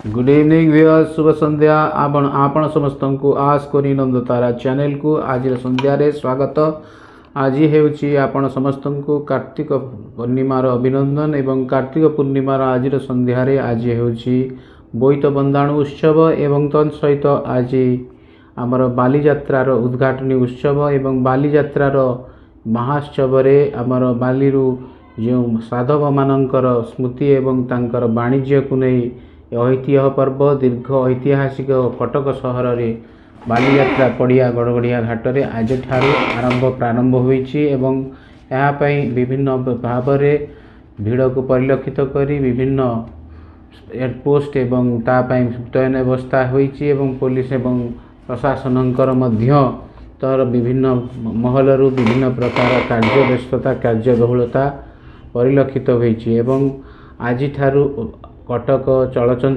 Good evening viewers, शुभ संध्या। आपण समस्त को आस करी नंदतारा चैनल को आज संध्यारे स्वागत। आज हेउची आपण समस्त को कार्तिक पूर्णिमार अभिनंदन एवं कार्तिक पूर्णिमार आज संध्यारे आज हेउची बोईत बंदाणु उत्सव एवं तन सहित आज आमर बालीଯାत्रार उद्घाटनी उत्सव एवं बालीଯାत्रार महाउत्सव आमर बालीरू जो साधव मानकर स्मृति एवं तांकर वाणिज्य को नहीं ऐतिह्य पर्व दीर्घ ऐतिहासिक कटक सहर में बालीଯାत्रा पड़िया गड़गड़िया घाट में आज प्रारंभ होईछि एवं यापाई विभिन्न भाव में भीड़ को परिलक्षित करी विभिन्न एयरपोस्ट एवं तापाई मुतयन व्यवस्था होईछि एवं पुलिस एवं प्रशासनकर मध्य तर विभिन्न महलरू विभिन्न प्रकार कार्य व्यस्तता कार्यबहुलता परिलक्षित होईछि एवं आज ठारू कटक चलचंचल